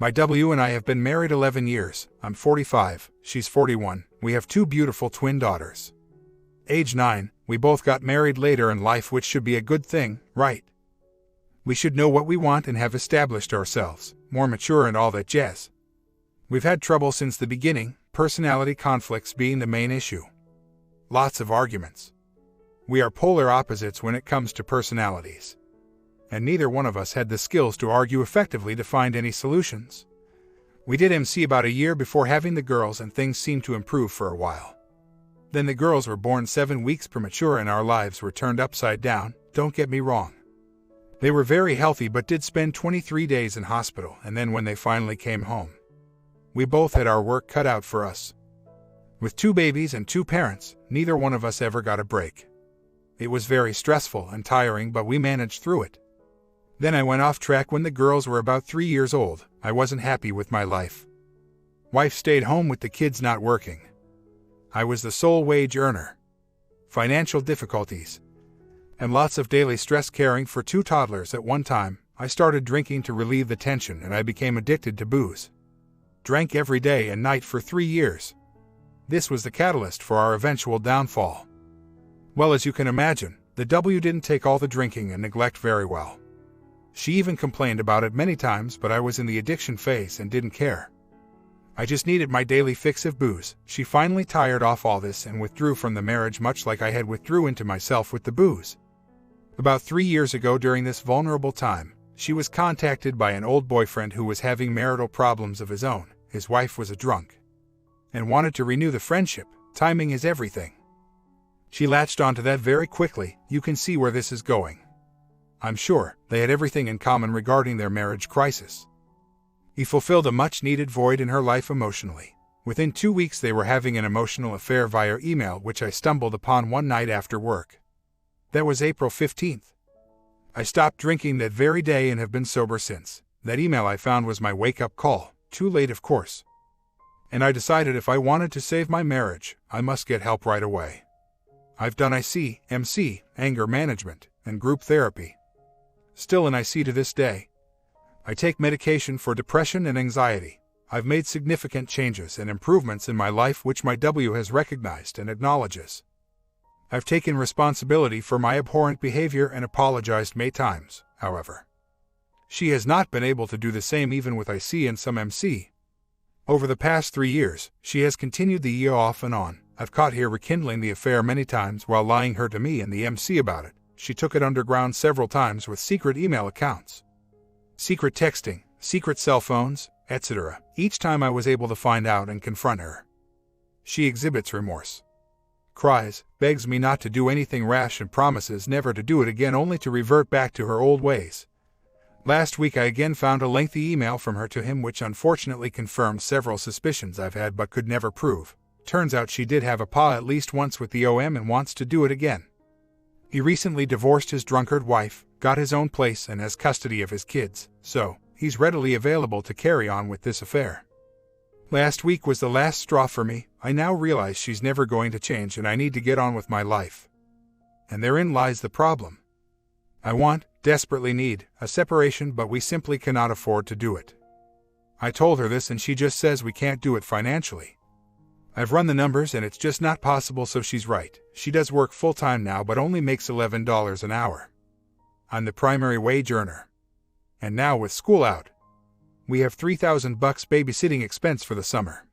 My W and I have been married 11 years. I'm 45, she's 41. We have two beautiful twin daughters. Age 9, we both got married later in life, which should be a good thing, right? We should know what we want and have established ourselves, more mature and all that jazz. We've had trouble since the beginning, personality conflicts being the main issue. Lots of arguments. We are polar opposites when it comes to personalities. And neither one of us had the skills to argue effectively to find any solutions. We did MC about a year before having the girls, and things seemed to improve for a while. Then the girls were born 7 weeks premature and our lives were turned upside down, don't get me wrong. They were very healthy but did spend 23 days in hospital, and then when they finally came home, we both had our work cut out for us. With 2 babies and 2 parents, neither one of us ever got a break. It was very stressful and tiring, but we managed through it. Then I went off track when the girls were about 3 years old. I wasn't happy with my life. Wife stayed home with the kids not working. I was the sole wage earner. Financial difficulties. And lots of daily stress caring for 2 toddlers at one time. I started drinking to relieve the tension and I became addicted to booze. Drank every day and night for 3 years. This was the catalyst for our eventual downfall. Well, as you can imagine, the W didn't take all the drinking and neglect very well. She even complained about it many times, but I was in the addiction phase and didn't care. I just needed my daily fix of booze. She finally tired off all this and withdrew from the marriage, much like I had withdrew into myself with the booze. About 3 years ago, during this vulnerable time, she was contacted by an old boyfriend who was having marital problems of his own. His wife was a drunk and wanted to renew the friendship. Timing is everything. She latched onto that very quickly. You can see where this is going. I'm sure they had everything in common regarding their marriage crisis. He fulfilled a much-needed void in her life emotionally. Within 2 weeks they were having an emotional affair via email, which I stumbled upon one night after work. That was April 15th. I stopped drinking that very day and have been sober since. That email I found was my wake-up call. Too late, of course. And I decided if I wanted to save my marriage, I must get help right away. I've done IC, MC, anger management, and group therapy. Still in IC to this day. I take medication for depression and anxiety. I've made significant changes and improvements in my life, which my W has recognized and acknowledges. I've taken responsibility for my abhorrent behavior and apologized many times, however. She has not been able to do the same even with IC and some MC. Over the past 3 years, she has continued the year off and on. I've caught her rekindling the affair many times while lying her to me and the MC about it. She took it underground several times with secret email accounts, secret texting, secret cell phones, etc. Each time I was able to find out and confront her. She exhibits remorse, cries, begs me not to do anything rash and promises never to do it again, only to revert back to her old ways. Last week I again found a lengthy email from her to him which unfortunately confirmed several suspicions I've had but could never prove. Turns out she did have a paw at least once with the OM and wants to do it again. He recently divorced his drunkard wife, got his own place and has custody of his kids, so he's readily available to carry on with this affair. Last week was the last straw for me. I now realize she's never going to change and I need to get on with my life. And therein lies the problem. I want, desperately need, a separation, but we simply cannot afford to do it. I told her this and she just says we can't do it financially. I've run the numbers and it's just not possible, so she's right. She does work full-time now but only makes $11 an hour. I'm the primary wage earner. And now with school out, we have $3,000 babysitting expense for the summer.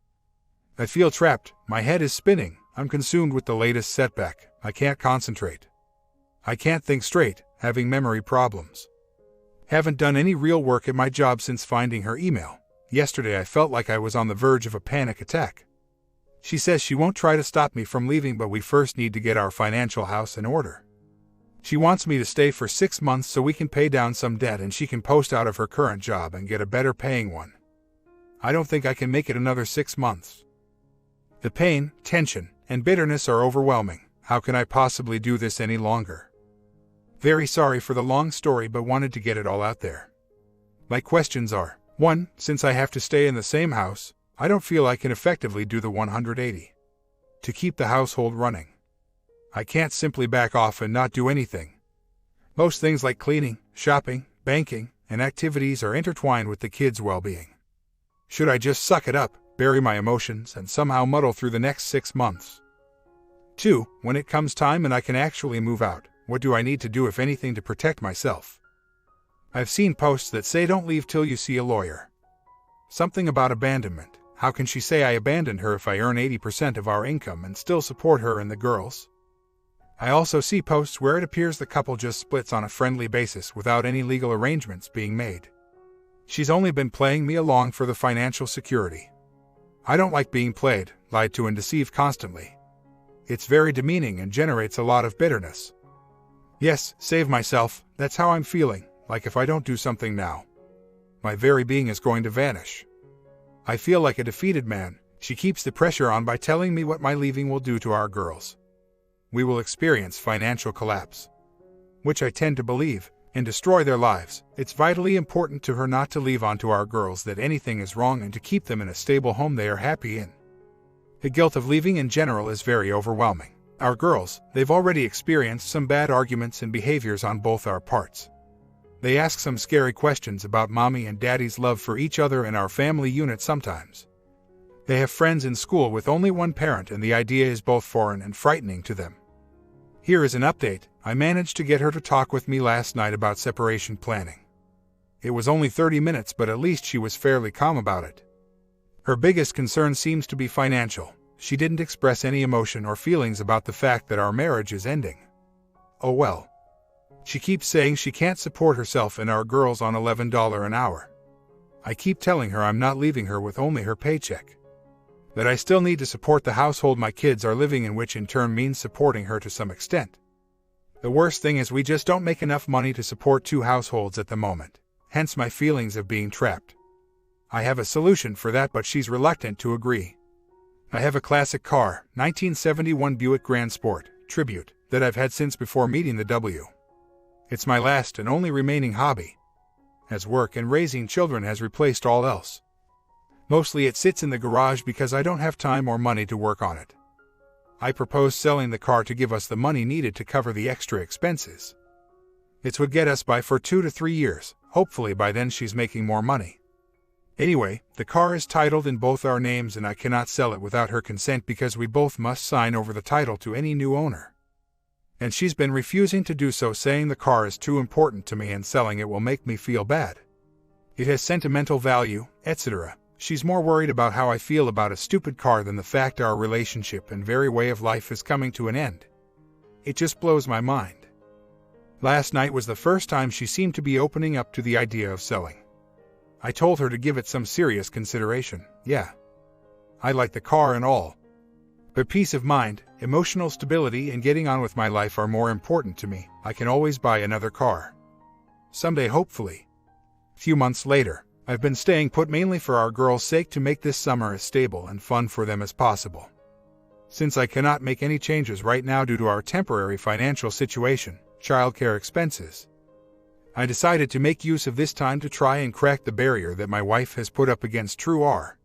I feel trapped, my head is spinning, I'm consumed with the latest setback, I can't concentrate. I can't think straight, having memory problems. Haven't done any real work at my job since finding her email. Yesterday I felt like I was on the verge of a panic attack. She says she won't try to stop me from leaving, but we first need to get our financial house in order. She wants me to stay for 6 months so we can pay down some debt and she can post out of her current job and get a better paying one. I don't think I can make it another 6 months. The pain, tension, and bitterness are overwhelming. How can I possibly do this any longer? Very sorry for the long story, but wanted to get it all out there. My questions are: 1. Since I have to stay in the same house, I don't feel I can effectively do the 180 to keep the household running. I can't simply back off and not do anything. Most things like cleaning, shopping, banking, and activities are intertwined with the kids' well-being. Should I just suck it up, bury my emotions, and somehow muddle through the next 6 months? 2. When it comes time and I can actually move out, what do I need to do if anything to protect myself? I've seen posts that say don't leave till you see a lawyer. Something about abandonment. How can she say I abandoned her if I earn 80% of our income and still support her and the girls? I also see posts where it appears the couple just splits on a friendly basis without any legal arrangements being made. She's only been playing me along for the financial security. I don't like being played, lied to, and deceived constantly. It's very demeaning and generates a lot of bitterness. Yes, save myself, that's how I'm feeling, like if I don't do something now, my very being is going to vanish. I feel like a defeated man. She keeps the pressure on by telling me what my leaving will do to our girls. We will experience financial collapse, which I tend to believe, and destroy their lives. It's vitally important to her not to leave onto our girls that anything is wrong and to keep them in a stable home they are happy in. The guilt of leaving in general is very overwhelming. Our girls, they've already experienced some bad arguments and behaviors on both our parts. They ask some scary questions about mommy and daddy's love for each other and our family unit sometimes. They have friends in school with only one parent, and the idea is both foreign and frightening to them. Here is an update. I managed to get her to talk with me last night about separation planning. It was only 30 minutes, but at least she was fairly calm about it. Her biggest concern seems to be financial. She didn't express any emotion or feelings about the fact that our marriage is ending. Oh well. She keeps saying she can't support herself and our girls on $11 an hour. I keep telling her I'm not leaving her with only her paycheck. That I still need to support the household my kids are living in, which in turn means supporting her to some extent. The worst thing is we just don't make enough money to support 2 households at the moment, hence my feelings of being trapped. I have a solution for that, but she's reluctant to agree. I have a classic car, 1971 Buick Grand Sport, Tribute, that I've had since before meeting the W. It's my last and only remaining hobby, as work and raising children has replaced all else. Mostly it sits in the garage because I don't have time or money to work on it. I propose selling the car to give us the money needed to cover the extra expenses. It would get us by for 2 to 3 years. Hopefully by then she's making more money. Anyway, the car is titled in both our names and I cannot sell it without her consent because we both must sign over the title to any new owner. And she's been refusing to do so, saying the car is too important to me and selling it will make me feel bad. It has sentimental value, etc. She's more worried about how I feel about a stupid car than the fact our relationship and very way of life is coming to an end. It just blows my mind. Last night was the first time she seemed to be opening up to the idea of selling. I told her to give it some serious consideration. Yeah, I like the car and all, but peace of mind, emotional stability, and getting on with my life are more important to me. I can always buy another car. Someday, hopefully. Few months later. I've been staying put mainly for our girls' sake to make this summer as stable and fun for them as possible. Since I cannot make any changes right now due to our temporary financial situation, childcare expenses, I decided to make use of this time to try and crack the barrier that my wife has put up against true R.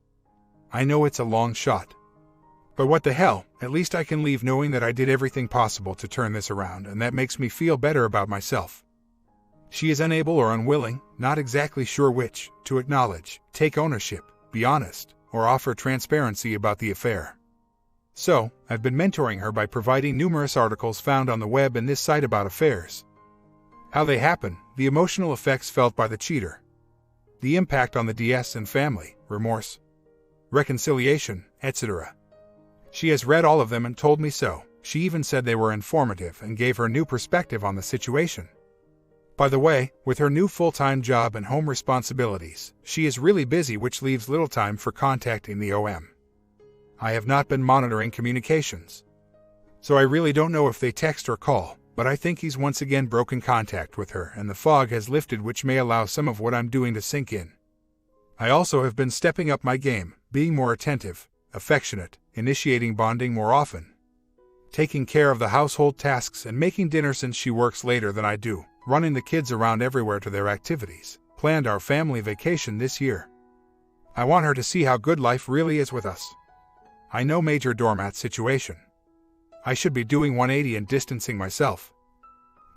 I know it's a long shot. But what the hell, at least I can leave knowing that I did everything possible to turn this around, and that makes me feel better about myself. She is unable or unwilling, not exactly sure which, to acknowledge, take ownership, be honest, or offer transparency about the affair. So, I've been mentoring her by providing numerous articles found on the web and this site about affairs. How they happen, the emotional effects felt by the cheater, the impact on the DS and family, remorse, reconciliation, etc. She has read all of them and told me so. She even said they were informative and gave her new perspective on the situation. By the way, with her new full-time job and home responsibilities, she is really busy, which leaves little time for contacting the OM. I have not been monitoring communications, so I really don't know if they text or call, but I think he's once again broken contact with her and the fog has lifted, which may allow some of what I'm doing to sink in. I also have been stepping up my game, being more attentive, affectionate, initiating bonding more often, taking care of the household tasks and making dinner since she works later than I do, running the kids around everywhere to their activities, planned our family vacation this year. I want her to see how good life really is with us. I know major doormat situation. I should be doing 180 and distancing myself.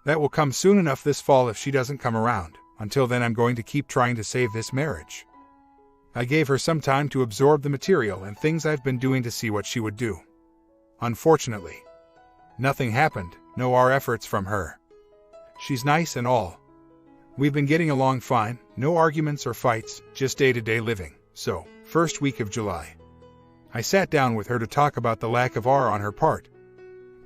That will come soon enough this fall if she doesn't come around. Until then I'm going to keep trying to save this marriage. I gave her some time to absorb the material and things I've been doing to see what she would do. Unfortunately, nothing happened, no our efforts from her. She's nice and all. We've been getting along fine, no arguments or fights, just day-to-day living. So, first week of July. I sat down with her to talk about the lack of R on her part.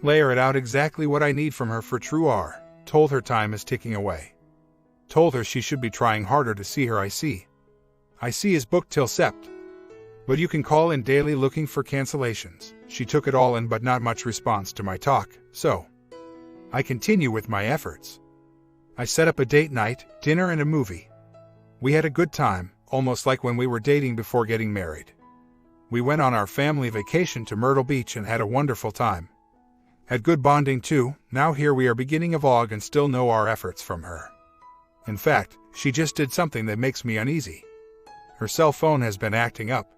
Layer it out exactly what I need from her for true R. Told her time is ticking away. Told her she should be trying harder to see her I see. I see is booked till Sept. But you can call in daily looking for cancellations. She took it all in but not much response to my talk, so I continue with my efforts. I set up a date night, dinner and a movie. We had a good time, almost like when we were dating before getting married. We went on our family vacation to Myrtle Beach and had a wonderful time. Had good bonding too. Now here we are beginning of August and still no our efforts from her. In fact, she just did something that makes me uneasy. Her cell phone has been acting up.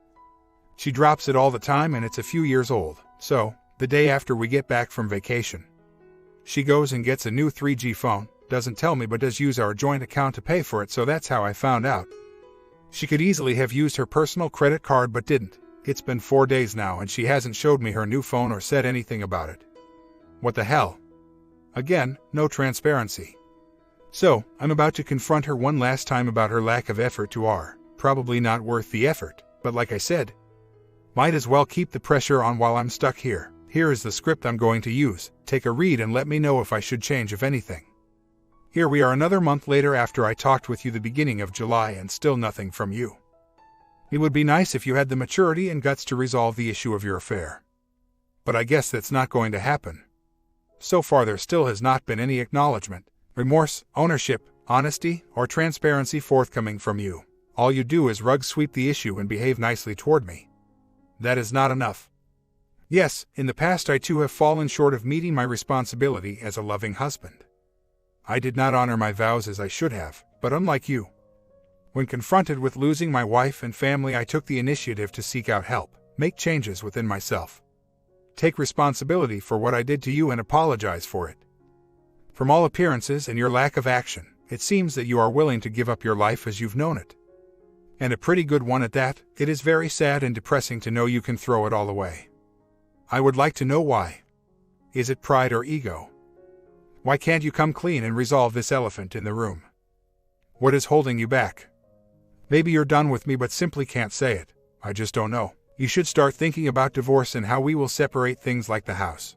She drops it all the time and it's a few years old, so, the day after we get back from vacation, she goes and gets a new 3G phone, doesn't tell me but does use our joint account to pay for it, so that's how I found out. She could easily have used her personal credit card but didn't. It's been 4 days now and she hasn't showed me her new phone or said anything about it. What the hell? Again, no transparency. So, I'm about to confront her one last time about her lack of effort to R. Probably not worth the effort, but like I said, might as well keep the pressure on while I'm stuck here. Here is the script I'm going to use. Take a read and let me know if I should change if anything. Here we are another month later after I talked with you the beginning of July and still nothing from you. It would be nice if you had the maturity and guts to resolve the issue of your affair. But I guess that's not going to happen. So far there still has not been any acknowledgement, remorse, ownership, honesty, or transparency forthcoming from you. All you do is rug sweep the issue and behave nicely toward me. That is not enough. Yes, in the past I too have fallen short of meeting my responsibility as a loving husband. I did not honor my vows as I should have, but unlike you, when confronted with losing my wife and family, I took the initiative to seek out help, make changes within myself, take responsibility for what I did to you and apologize for it. From all appearances and your lack of action, it seems that you are willing to give up your life as you've known it. And a pretty good one at that. It is very sad and depressing to know you can throw it all away. I would like to know why. Is it pride or ego? Why can't you come clean and resolve this elephant in the room? What is holding you back? Maybe you're done with me but simply can't say it. I just don't know. You should start thinking about divorce and how we will separate things like the house,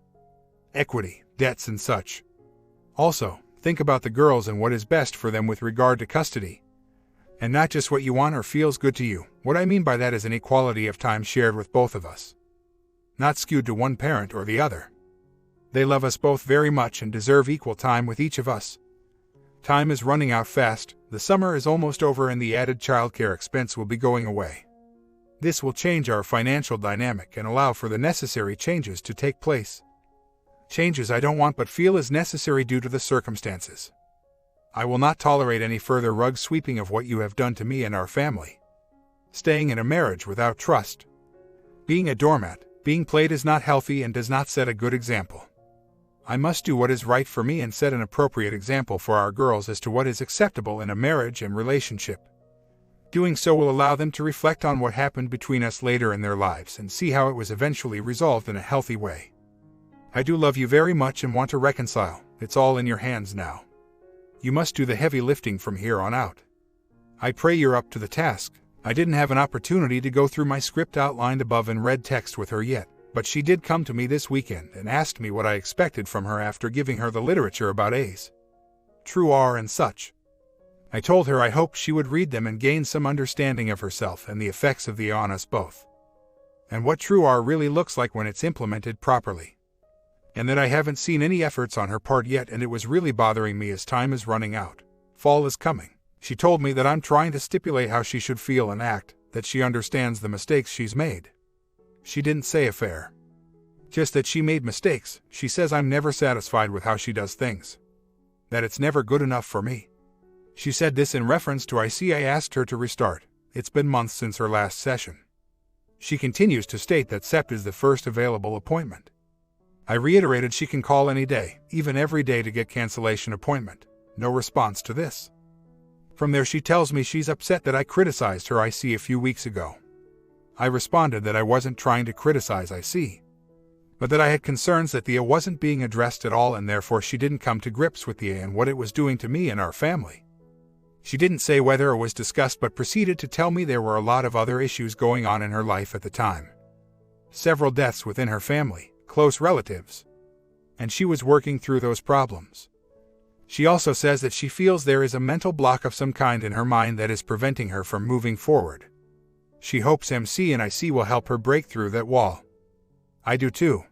equity, debts and such. Also, think about the girls and what is best for them with regard to custody. And not just what you want or feels good to you. What I mean by that is an equality of time shared with both of us, not skewed to one parent or the other. They love us both very much and deserve equal time with each of us. Time is running out fast, the summer is almost over and the added childcare expense will be going away. This will change our financial dynamic and allow for the necessary changes to take place. Changes I don't want but feel is necessary due to the circumstances. I will not tolerate any further rug sweeping of what you have done to me and our family. Staying in a marriage without trust, being a doormat, being played is not healthy and does not set a good example. I must do what is right for me and set an appropriate example for our girls as to what is acceptable in a marriage and relationship. Doing so will allow them to reflect on what happened between us later in their lives and see how it was eventually resolved in a healthy way. I do love you very much and want to reconcile. It's all in your hands now. You must do the heavy lifting from here on out. I pray you're up to the task. I didn't have an opportunity to go through my script outlined above in red text with her yet, but she did come to me this weekend and asked me what I expected from her after giving her the literature about A's, true R and such. I told her I hoped she would read them and gain some understanding of herself and the effects of the on us both, and what true R really looks like when it's implemented properly. And that I haven't seen any efforts on her part yet, and it was really bothering me as time is running out. Fall is coming. She told me that I'm trying to stipulate how she should feel and act, that she understands the mistakes she's made. She didn't say affair, just that she made mistakes. She says I'm never satisfied with how she does things, that it's never good enough for me. She said this in reference to I asked her to restart. It's been months since her last session. She continues to state that Sept is the first available appointment. I reiterated she can call any day, even every day, to get cancellation appointment. No response to this. From there she tells me she's upset that I criticized her IC a few weeks ago. I responded that I wasn't trying to criticize IC, but that I had concerns that the A wasn't being addressed at all and therefore she didn't come to grips with the A and what it was doing to me and our family. She didn't say whether it was discussed but proceeded to tell me there were a lot of other issues going on in her life at the time. Several deaths within her family, close relatives, and she was working through those problems. She also says that she feels there is a mental block of some kind in her mind that is preventing her from moving forward. She hopes MC and IC will help her break through that wall. I do too.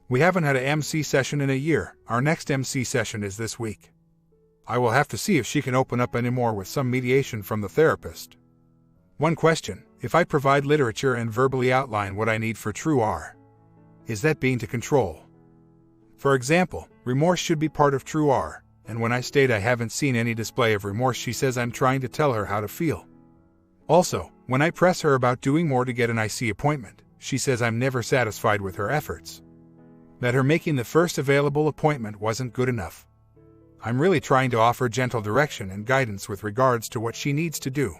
We haven't had a MC session in a year. Our next MC session is this week. I will have to see if she can open up any more with some mediation from the therapist. One question: if I provide literature and verbally outline what I need for true R, is that being to control? For example, remorse should be part of true R, and when I state I haven't seen any display of remorse, she says I'm trying to tell her how to feel. Also, when I press her about doing more to get an IC appointment, she says I'm never satisfied with her efforts, that her making the first available appointment wasn't good enough. I'm really trying to offer gentle direction and guidance with regards to what she needs to do.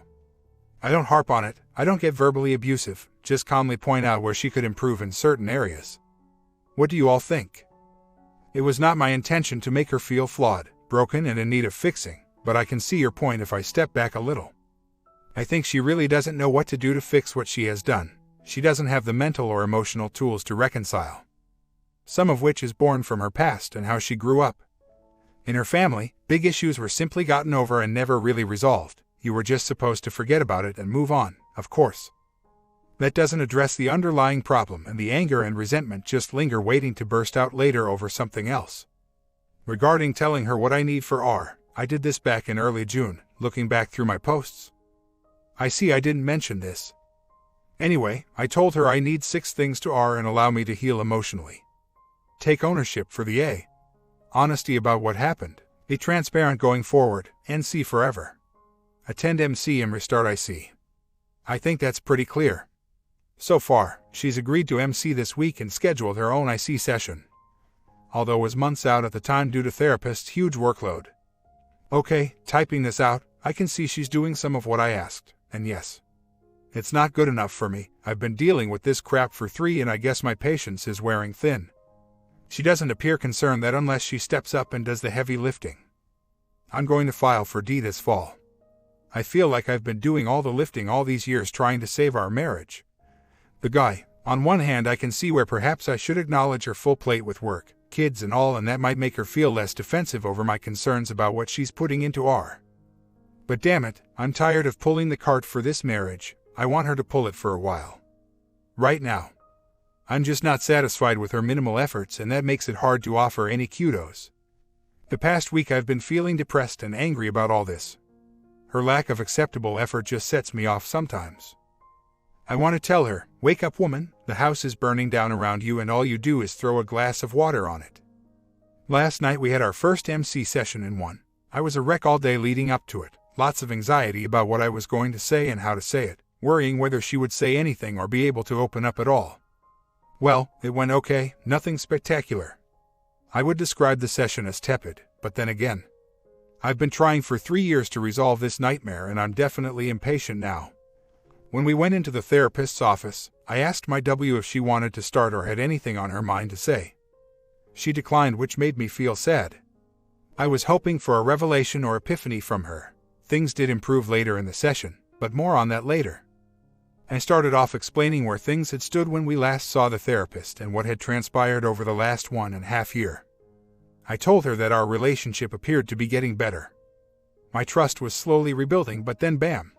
I don't harp on it, I don't get verbally abusive, just calmly point out where she could improve in certain areas. What do you all think? It was not my intention to make her feel flawed, broken and in need of fixing, but I can see your point if I step back a little. I think she really doesn't know what to do to fix what she has done. She doesn't have the mental or emotional tools to reconcile, some of which is born from her past and how she grew up. In her family, big issues were simply gotten over and never really resolved. You were just supposed to forget about it and move on, of course. That doesn't address the underlying problem, and the anger and resentment just linger waiting to burst out later over something else. Regarding telling her what I need for R, I did this back in early June, looking back through my posts. I see I didn't mention this. Anyway, I told her I need 6 things to R and allow me to heal emotionally. Take ownership for the A. Honesty about what happened. Be transparent going forward, NC forever. Attend MC and restart IC. I think that's pretty clear. So far, she's agreed to MC this week and scheduled her own IC session, although was months out at the time due to therapist's huge workload. Okay, typing this out, I can see she's doing some of what I asked, and yes, it's not good enough for me. I've been dealing with this crap for 3 and I guess my patience is wearing thin. She doesn't appear concerned that unless she steps up and does the heavy lifting. I'm going to file for D this fall. I feel like I've been doing all the lifting all these years trying to save our marriage. The guy, on one hand I can see where perhaps I should acknowledge her full plate with work, kids and all, and that might make her feel less defensive over my concerns about what she's putting into R. But damn it, I'm tired of pulling the cart for this marriage. I want her to pull it for a while. Right now. I'm just not satisfied with her minimal efforts, and that makes it hard to offer any kudos. The past week I've been feeling depressed and angry about all this. Her lack of acceptable effort just sets me off sometimes. I want to tell her, wake up woman, the house is burning down around you and all you do is throw a glass of water on it. Last night we had our first MC session in one. I was a wreck all day leading up to it, lots of anxiety about what I was going to say and how to say it, worrying whether she would say anything or be able to open up at all. Well, it went okay, nothing spectacular. I would describe the session as tepid, but then again, I've been trying for 3 years to resolve this nightmare and I'm definitely impatient now. When we went into the therapist's office, I asked my W if she wanted to start or had anything on her mind to say. She declined, which made me feel sad. I was hoping for a revelation or epiphany from her. Things did improve later in the session, but more on that later. I started off explaining where things had stood when we last saw the therapist and what had transpired over the last 1.5 years. I told her that our relationship appeared to be getting better. My trust was slowly rebuilding, but then bam!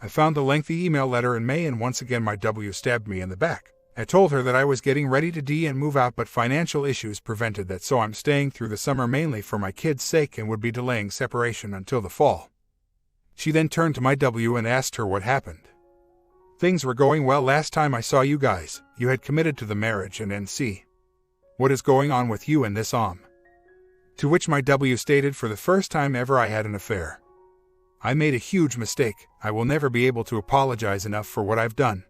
I found the lengthy email letter in May and once again my W stabbed me in the back. I told her that I was getting ready to D and move out, but financial issues prevented that, so I'm staying through the summer mainly for my kids' sake and would be delaying separation until the fall. She then turned to my W and asked her what happened. Things were going well last time I saw you guys. You had committed to the marriage and NC. What is going on with you and this OM? To which my W stated, for the first time ever I had an affair. I made a huge mistake. I will never be able to apologize enough for what I've done.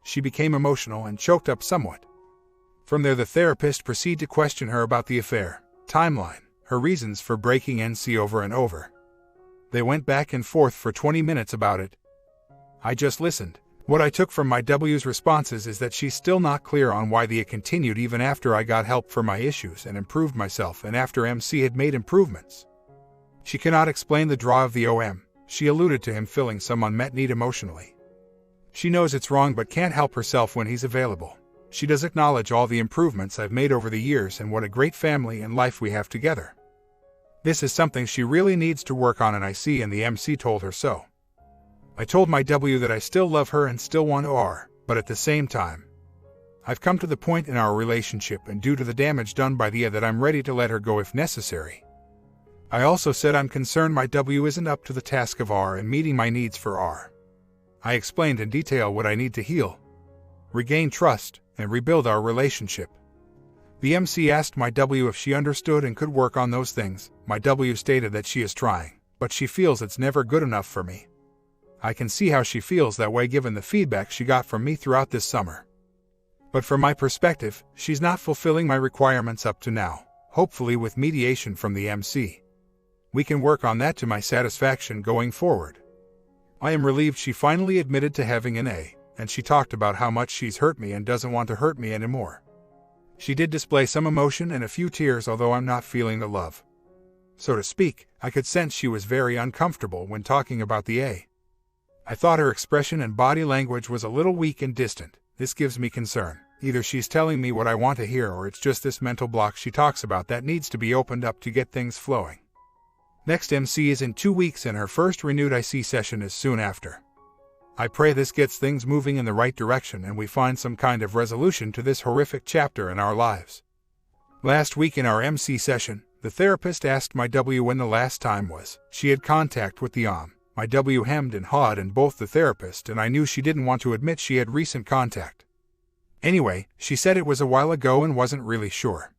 She became emotional and choked up somewhat. From there the therapist proceeded to question her about the affair, timeline, her reasons for breaking NC over and over. They went back and forth for 20 minutes about it. I just listened. What I took from my W's responses is that she's still not clear on why the it continued even after I got help for my issues and improved myself and after MC had made improvements. She cannot explain the draw of the OM. She alluded to him filling some unmet need emotionally. She knows it's wrong but can't help herself when he's available. She does acknowledge all the improvements I've made over the years and what a great family and life we have together. This is something she really needs to work on, and I see, and the MC told her so. I told my W that I still love her and still want to but at the same time, I've come to the point in our relationship and due to the damage done by the that I'm ready to let her go if necessary. I also said I'm concerned my W isn't up to the task of and meeting my needs for I explained in detail what I need to heal, regain trust, and rebuild our relationship. The MC asked my W if she understood and could work on those things. My W stated that she is trying, but she feels it's never good enough for me. I can see how she feels that way given the feedback she got from me throughout this summer. But from my perspective, she's not fulfilling my requirements up to now. Hopefully with mediation from the MC, we can work on that to my satisfaction going forward. I am relieved she finally admitted to having an A, and she talked about how much she's hurt me and doesn't want to hurt me anymore. She did display some emotion and a few tears, although I'm not feeling the love. So to speak, I could sense she was very uncomfortable when talking about the A. I thought her expression and body language was a little weak and distant. This gives me concern. Either she's telling me what I want to hear or it's just this mental block she talks about that needs to be opened up to get things flowing. Next MC is in 2 weeks and her first renewed IC session is soon after. I pray this gets things moving in the right direction and we find some kind of resolution to this horrific chapter in our lives. Last week in our MC session, the therapist asked my W when the last time was she had contact with the My W hemmed and hawed and both the therapist and I knew she didn't want to admit she had recent contact. Anyway, she said it was a while ago and wasn't really sure.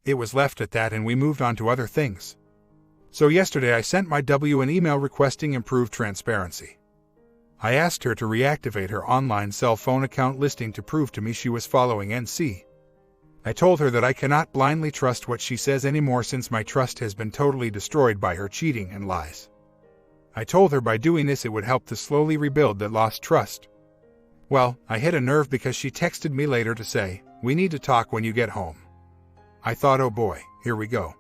It was left at that and we moved on to other things. So yesterday I sent my W an email requesting improved transparency. I asked her to reactivate her online cell phone account listing to prove to me she was following NC. I told her that I cannot blindly trust what she says anymore since my trust has been totally destroyed by her cheating and lies. I told her by doing this it would help to slowly rebuild that lost trust. Well, I hit a nerve because she texted me later to say, "We need to talk when you get home." I thought, oh boy, here we go.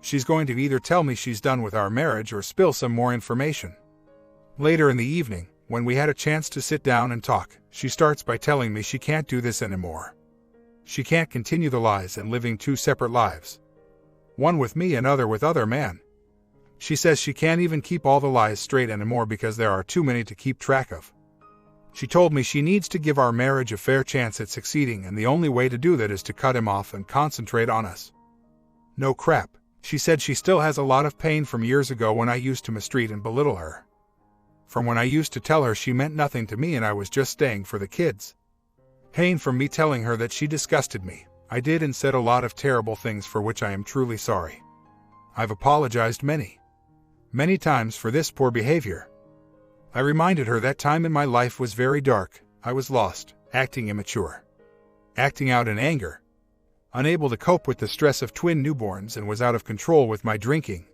She's going to either tell me she's done with our marriage or spill some more information. Later in the evening, when we had a chance to sit down and talk, she starts by telling me she can't do this anymore. She can't continue the lies and living 2 separate lives. One with me and other with other man. She says she can't even keep all the lies straight anymore because there are too many to keep track of. She told me she needs to give our marriage a fair chance at succeeding and the only way to do that is to cut him off and concentrate on us. No crap. She said she still has a lot of pain from years ago when I used to mistreat and belittle her. From when I used to tell her she meant nothing to me and I was just staying for the kids. Pain from me telling her that she disgusted me. I did and said a lot of terrible things for which I am truly sorry. I've apologized many times for this poor behavior. I reminded her that time in my life was very dark. I was lost, acting immature, acting out in anger, unable to cope with the stress of twin newborns and was out of control with my drinking.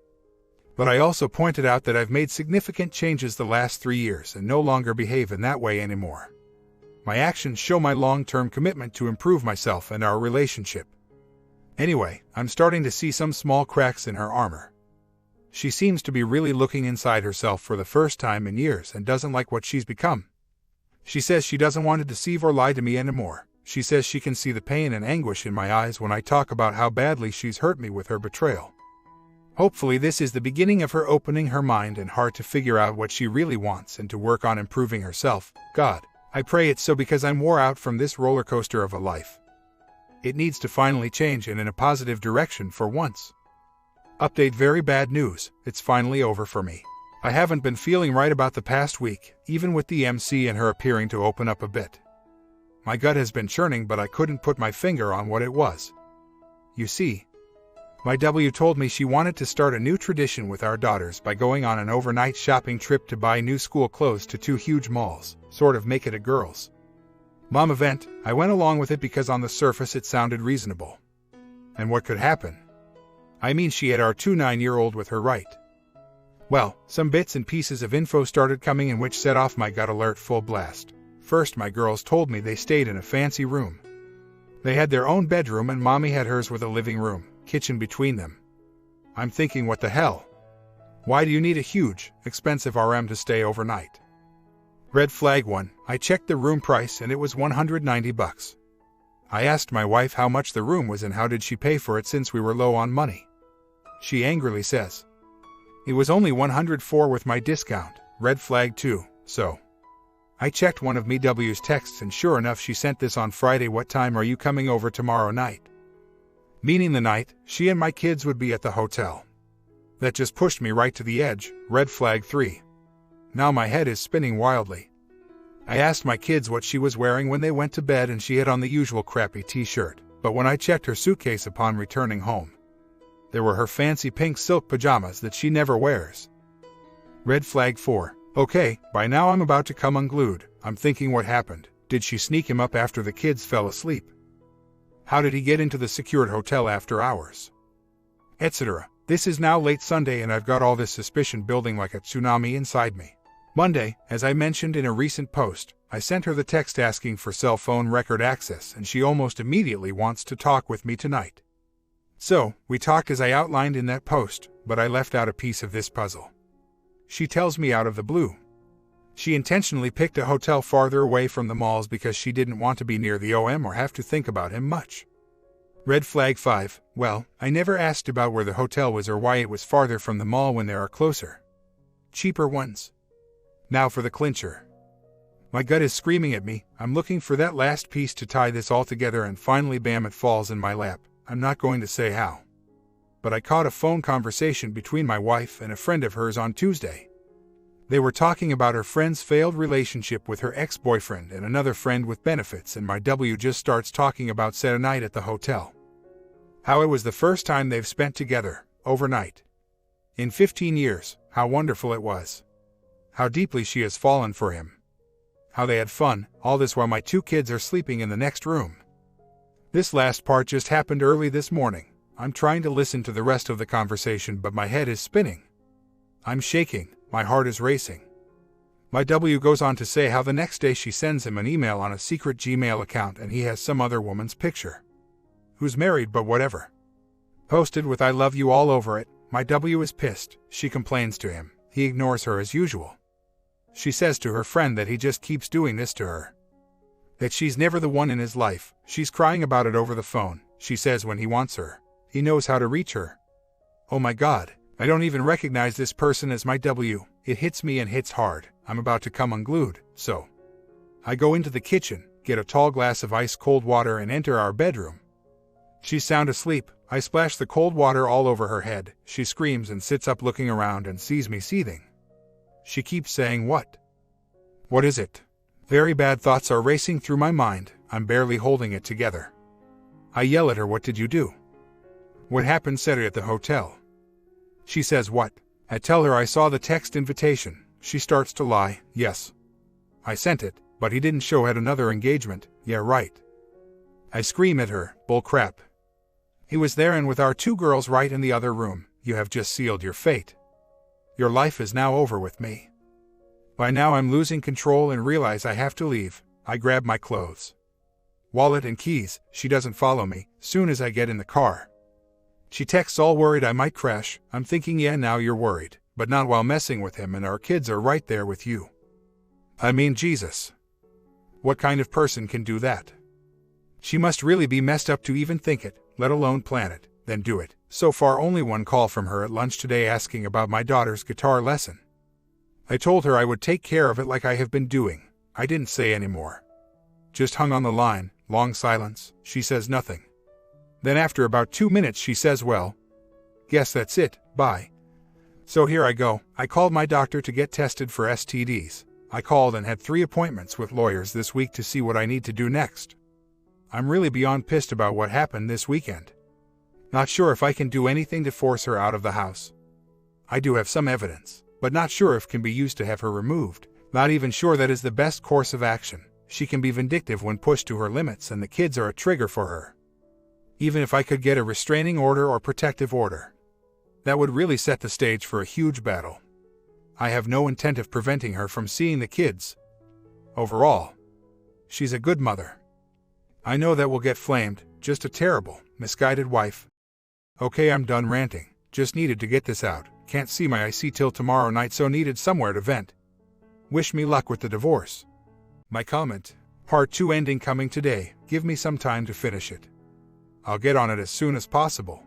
But I also pointed out that I've made significant changes the last 3 years and no longer behave in that way anymore. My actions show my long-term commitment to improve myself and our relationship. Anyway, I'm starting to see some small cracks in her armor. She seems to be really looking inside herself for the first time in years and doesn't like what she's become. She says she doesn't want to deceive or lie to me anymore. She says she can see the pain and anguish in my eyes when I talk about how badly she's hurt me with her betrayal. Hopefully this is the beginning of her opening her mind and heart to figure out what she really wants and to work on improving herself. God, I pray it's so because I'm wore out from this roller coaster of a life. It needs to finally change and in a positive direction for once. Update: very bad news, it's finally over for me. I haven't been feeling right about the past week, even with the MC and her appearing to open up a bit. My gut has been churning but I couldn't put my finger on what it was. You see, my W told me she wanted to start a new tradition with our daughters by going on an overnight shopping trip to buy new school clothes to 2 huge malls, sort of make it a girls' mom event. I went along with it because on the surface it sounded reasonable. And what could happen? I mean, she had our 2 9-year-old with her, right? Well, some bits and pieces of info started coming in which set off my gut alert full blast. First, my girls told me they stayed in a fancy room. They had their own bedroom and Mommy had hers with a living room, kitchen between them. I'm thinking, what the hell? Why do you need a huge, expensive RM to stay overnight? Red flag 1, I checked the room price and it was $190. I asked my wife how much the room was and how did she pay for it since we were low on money. She angrily says, it was only $104 with my discount. Red flag 2, so. I checked one of W's texts and sure enough she sent this on Friday. What time are you coming over tomorrow night? Meaning the night she and my kids would be at the hotel. That just pushed me right to the edge. Red flag 3. Now my head is spinning wildly. I asked my kids what she was wearing when they went to bed and she had on the usual crappy t-shirt, but when I checked her suitcase upon returning home, there were her fancy pink silk pajamas that she never wears. Red flag 4. Okay, by now I'm about to come unglued. I'm thinking, what happened? Did she sneak him up after the kids fell asleep? How did he get into the secured hotel after hours? Etc. This is now late Sunday and I've got all this suspicion building like a tsunami inside me. Monday, as I mentioned in a recent post, I sent her the text asking for cell phone record access and she almost immediately wants to talk with me tonight. So, we talked as I outlined in that post, but I left out a piece of this puzzle. She tells me out of the blue. She intentionally picked a hotel farther away from the malls because she didn't want to be near the OM or have to think about him much. Red flag 5. Well, I never asked about where the hotel was or why it was farther from the mall when there are closer, cheaper ones. Now for the clincher. My gut is screaming at me. I'm looking for that last piece to tie this all together and finally bam, it falls in my lap. I'm not going to say how. But I caught a phone conversation between my wife and a friend of hers on Tuesday. They were talking about her friend's failed relationship with her ex-boyfriend and another friend with benefits, and my W just starts talking about said night at the hotel. How it was the first time they've spent together, overnight, in 15 years, how wonderful it was. How deeply she has fallen for him. How they had fun, all this while my 2 kids are sleeping in the next room. This last part just happened early this morning. I'm trying to listen to the rest of the conversation, but my head is spinning. I'm shaking, my heart is racing. My W goes on to say how the next day she sends him an email on a secret Gmail account and he has some other woman's picture. Who's married but whatever. Posted with I love you all over it. My W is pissed. She complains to him. He ignores her as usual. She says to her friend that he just keeps doing this to her. That she's never the one in his life. She's crying about it over the phone. She says when he wants her, he knows how to reach her. Oh my God, I don't even recognize this person as my W. It hits me and hits hard. I'm about to come unglued, so I go into the kitchen, get a tall glass of ice cold water and enter our bedroom. She's sound asleep. I splash the cold water all over her head. She screams and sits up looking around and sees me seething. She keeps saying, what? What is it? Very bad thoughts are racing through my mind. I'm barely holding it together. I yell at her, what did you do? What happened? Said it at the hotel. She says, what? I tell her I saw the text invitation. She starts to lie. Yes. I sent it, but he didn't show at another engagement. Yeah, right. I scream at her, bull crap. He was there and with our 2 girls right in the other room. You have just sealed your fate. Your life is now over with me. By now I'm losing control and realize I have to leave. I grab my clothes, wallet and keys. She doesn't follow me. Soon as I get in the car, she texts all worried I might crash. I'm thinking, yeah, now you're worried, but not while messing with him and our kids are right there with you. I mean, Jesus. What kind of person can do that? She must really be messed up to even think it, let alone plan it, then do it. So far only one call from her at lunch today asking about my daughter's guitar lesson. I told her I would take care of it like I have been doing. I didn't say any more. Just hung on the line, long silence. She says nothing. Then after about 2 minutes she says, well, guess that's it, bye. So here I go. I called my doctor to get tested for STDs. I called and had 3 appointments with lawyers this week to see what I need to do next. I'm really beyond pissed about what happened this weekend. Not sure if I can do anything to force her out of the house. I do have some evidence, but not sure if can be used to have her removed. Not even sure that is the best course of action. She can be vindictive when pushed to her limits and the kids are a trigger for her. Even if I could get a restraining order or protective order, that would really set the stage for a huge battle. I have no intent of preventing her from seeing the kids. Overall, she's a good mother. I know that will get flamed, just a terrible, misguided wife. Okay, I'm done ranting. Just needed to get this out. Can't see my IC till tomorrow night, so needed somewhere to vent. Wish me luck with the divorce. My comment. Part 2 ending coming today. Give me some time to finish it. I'll get on it as soon as possible.